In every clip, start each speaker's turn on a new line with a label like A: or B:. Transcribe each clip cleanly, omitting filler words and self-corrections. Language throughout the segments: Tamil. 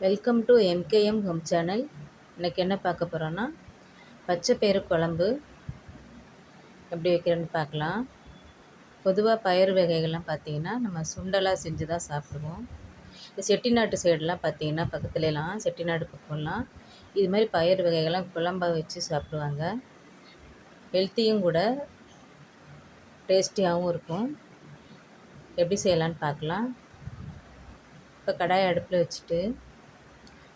A: Welcome to MKM home channel. இன்றைக்கி என்ன பார்க்க போகிறோன்னா, பச்சை பயிறு குழம்பு எப்படி வைக்கிறேன்னு பார்க்கலாம். பொதுவாக பயிறு வகைகள்லாம் பார்த்திங்கன்னா நம்ம சுண்டலாக செஞ்சு தான் சாப்பிடுவோம். இந்த செட்டிநாட்டு சைடெலாம் பார்த்திங்கன்னா பக்கத்துலலாம் செட்டிநாடு பக்கம்லாம் இது மாதிரி பயிறு வகைகள்லாம் குழம்பாக வச்சு சாப்பிடுவாங்க. ஹெல்த்தியும் கூட, டேஸ்டியாகவும் இருக்கும். எப்படி செய்யலான்னு பார்க்கலாம். இப்போ கடாயை அடுப்பில் வச்சுட்டு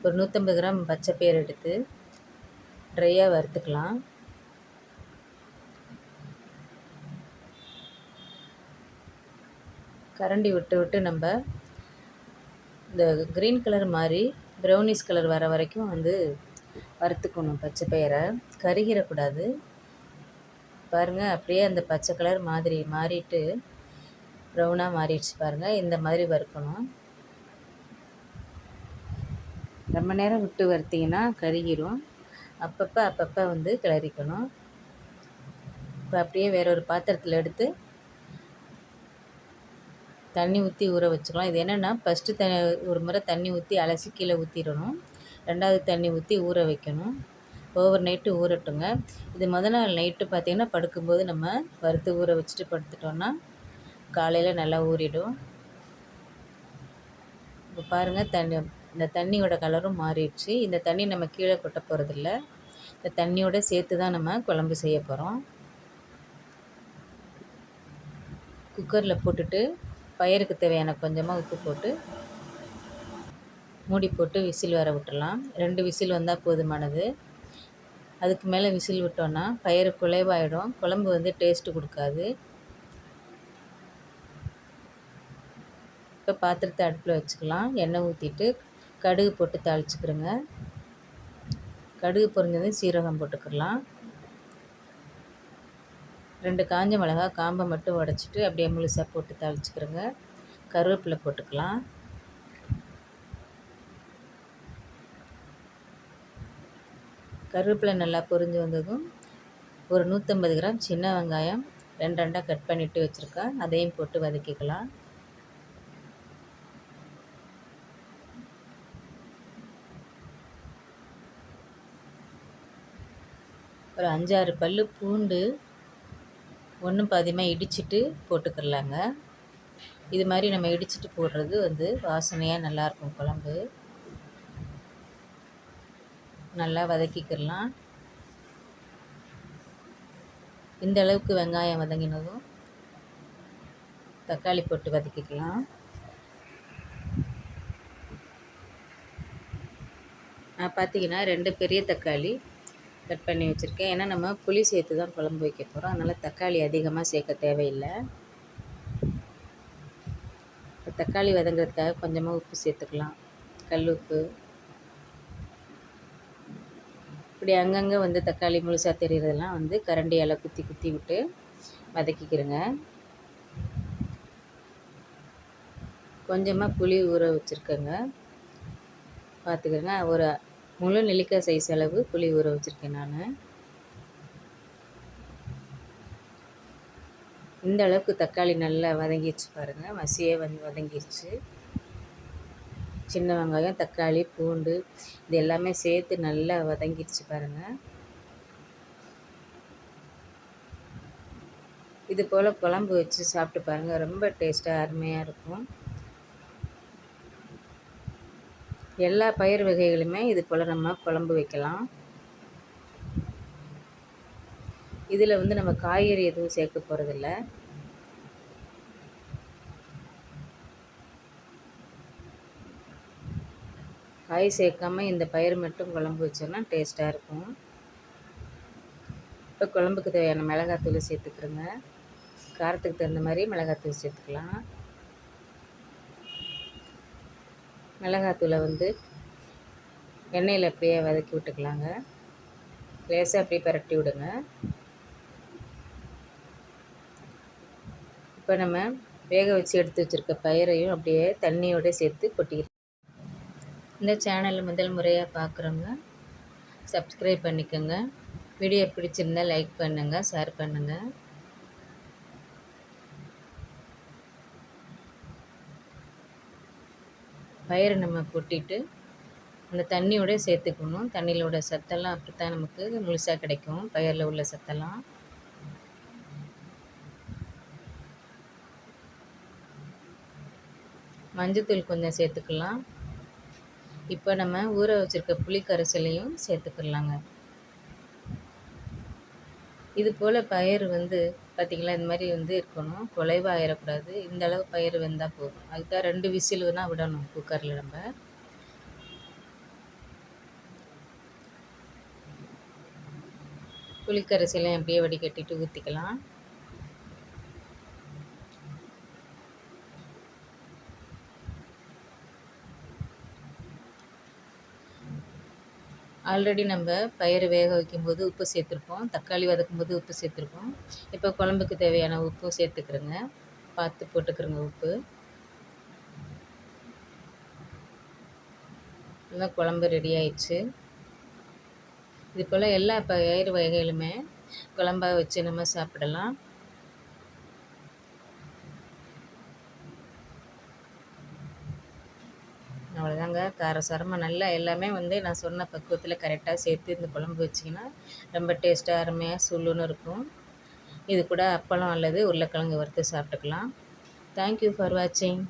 A: ஒரு 150 கிராம் பச்சை பயிறு எடுத்து ட்ரையாக வறுத்துக்கலாம். கரண்டி விட்டு விட்டு நம்ம இந்த க்ரீன் கலர் மாதிரி ப்ரௌனிஷ் கலர் வர வரைக்கும் வறுத்துக்கணும். பச்சை பயிரை கருகிடக்கூடாது. பாருங்கள், அப்படியே அந்த பச்சை கலர் மாதிரி மாறிட்டு ப்ரௌனாக மாறிடுச்சு பாருங்கள். இந்த மாதிரி வறுக்கணும். ரொம்ப நேரம் விட்டு வறுத்திங்கன்னா கருகிடும். அப்பப்போ கிளறிக்கணும். இப்போ அப்படியே வேறொரு பாத்திரத்தில் எடுத்து தண்ணி ஊற்றி ஊற வச்சுக்கலாம். இது என்னென்னா, ஃபஸ்ட்டு ஒரு முறை தண்ணி ஊற்றி அலசி கீழே ஊற்றிடணும். ரெண்டாவது தண்ணி ஊற்றி ஊற வைக்கணும். ஓவர் நைட்டு ஊறட்டுங்க. இது நாள் நைட்டு பார்த்திங்கன்னா படுக்கும்போது நம்ம வறுத்து ஊற வச்சுட்டு படுத்துட்டோன்னா காலையில் நல்லா ஊறிடும். இப்போ பாருங்கள், இந்த தண்ணியோட கலரும் மாறிடுச்சு. இந்த தண்ணி நம்ம கீழே கொட்ட போகிறதில்ல. இந்த தண்ணியோட சேர்த்து தான் நம்ம குழம்பு செய்ய போகிறோம். குக்கரில் போட்டுட்டு பயிருக்கு தேவையான கொஞ்சமாக உப்பு போட்டு மூடி போட்டு விசில் வர விட்டுடலாம். 2 விசில் வந்தால் போதுமானது. அதுக்கு மேலே விசில் விட்டோன்னா பயிறு குலைவாயிடும். குழம்பு டேஸ்ட்டு கொடுக்காது. இப்போ பாத்திரத்தை அடுப்பில் வச்சுக்கலாம். எண்ணெய் ஊற்றிட்டு கடுகு போட்டு தாளிச்சுக்கிறோங்க. கடுகு பொரிஞ்சதும் சீரகம் போட்டுக்கலாம். 2 காஞ்ச மிளகா காம்பை மட்டும் உடச்சிட்டு அப்படியே முழுசாக போட்டு தாளிச்சுக்கிறோங்க. கருவேப்பிலை போட்டுக்கலாம். கருவேப்பிலை நல்லா பொரிஞ்சு வந்ததும் ஒரு 150 கிராம் சின்ன வெங்காயம் 2 கட் பண்ணிவிட்டு வச்சுருக்கேன். அதையும் போட்டு வதக்கிக்கலாம். ஒரு 5-6 பல் பூண்டு ஒன்றும் பாதியமாக இடிச்சிட்டு போட்டுக்கிடலாங்க. இது மாதிரி நம்ம இடிச்சிட்டு போடுறது வாசனையாக நல்லாயிருக்கும். குழம்பு நல்லா வதக்கிக்கிடலாம். இந்த அளவுக்கு வெங்காயம் வதங்கினதும் தக்காளி போட்டு வதக்கிக்கலாம். நான் பார்த்திங்கன்னா 2 பெரிய தக்காளி கட் பண்ணி வச்சுருக்கேன். ஏன்னா நம்ம புளி சேர்த்து தான் குழம்பு வைக்க போகிறோம். அதனால் தக்காளி அதிகமாக சேர்க்க தேவையில்லை. தக்காளி வதங்கிறதுக்காக கொஞ்சமாக உப்பு சேர்த்துக்கலாம். கல் உப்பு. இப்படி அங்கங்கே தக்காளி முழுசாக தெரிகிறதெல்லாம் கரண்டியால் குத்தி குத்தி விட்டு வதக்கிக்கிறேங்க. கொஞ்சமாக புளி ஊற வச்சுருக்கேங்க. பார்த்துக்கிறேங்க. ஒரு முழு நெல்லிக்காய் சைஸ் அளவு புளி ஊற வச்சுருக்கேன் நான். இந்த அளவுக்கு தக்காளி நல்லா வதங்கிடுச்சு பாருங்கள். மசியே வதங்கிடுச்சு. சின்ன வெங்காயம், தக்காளி, பூண்டு இது எல்லாமே சேர்த்து நல்லா வதங்கிடுச்சு பாருங்கள். இது போல் குழம்பு வச்சு சாப்பிட்டு பாருங்கள். ரொம்ப டேஸ்ட்டாக அருமையாக இருக்கும். எல்லா பயிர் வகைகளுமே இது போல் நம்ம குழம்பு வைக்கலாம். இதில் நம்ம காய்கறி எதுவும் சேர்க்க போகிறதில்ல. காய் சேர்க்காமல் இந்த பயிர் மட்டும் குழம்பு வச்சோன்னா டேஸ்ட்டாக இருக்கும். இப்போ குழம்புக்கு தேவையான மிளகாத்தூள் சேர்த்துக்கிறோங்க. காரத்துக்கு தகுந்த மாதிரி மிளகாத்தூள் சேர்த்துக்கலாம். மிளகாத்தூளை எண்ணெயில் அப்படியே வதக்கி விட்டுக்கலாங்க. லேசாக அப்படியே பரட்டி விடுங்க. இப்போ நம்ம வேக வச்சு எடுத்து வச்சுருக்க பயிரையும் அப்படியே தண்ணியோடு சேர்த்து கொட்டிக்கிறோம். இந்த சேனலில் முதல் முறையாக பார்க்குறவங்க சப்ஸ்கிரைப் பண்ணிக்கோங்க. வீடியோ பிடிச்சிருந்தால் லைக் பண்ணுங்கள், ஷேர் பண்ணுங்கள். பயிரை நம்ம கொட்டிட்டு அந்த தண்ணியோட சேர்த்துக்கணும். தண்ணியிலோட சத்தெல்லாம் அப்படி தான் நமக்கு முழுசாக கிடைக்கும், பயிரில் உள்ள சத்தெல்லாம். மஞ்சத்தூள் கொஞ்சம் சேர்த்துக்கலாம். இப்போ நம்ம ஊற வச்சுருக்க புளி கரைசலையும் சேர்த்துக்கலாங்க. இது போல் பயிர் பார்த்திங்களா, இந்த மாதிரி இருக்கணும், குலைவாக ஆயிடக்கூடாது. இந்த அளவு பயிர் வெந்தால் போதும். அதுதான் 2 விசில் தான் விடணும் குக்கரில். நம்ம புளிக்கரைசலையும் அப்படியே வடிகட்டிட்டு ஊற்றிக்கலாம். ஆல்ரெடி நம்ம பயிறு வேக வைக்கும்போது உப்பு சேர்த்துருக்கோம், தக்காளி வதக்கும்போது உப்பு சேர்த்துருக்கோம். இப்போ குழம்புக்கு தேவையான உப்பும் சேர்த்துக்கிறோங்க, பார்த்து போட்டுக்கிறோங்க உப்பு. இதுதான் குழம்பு ரெடி ஆயிடுச்சு. இது போல் எல்லா பயிறு வகைகளுமே குழம்பாக வச்சு நம்ம சாப்பிடலாம். அவ்வளோதாங்க. காரசாரமாக நல்லா எல்லாமே நான் சொன்ன பக்குவத்தில் கரெக்டாக சேர்த்து இந்த குழம்பு வச்சிங்கன்னா ரொம்ப டேஸ்ட்டாக அருமையாக சுள்ளுன்னு இருக்கும். இது கூட அப்பளம் அல்லது உருளைக்கிழங்கு வறுத்து சாப்பிட்டுக்கலாம். தேங்க்யூ ஃபார் வாட்சிங்.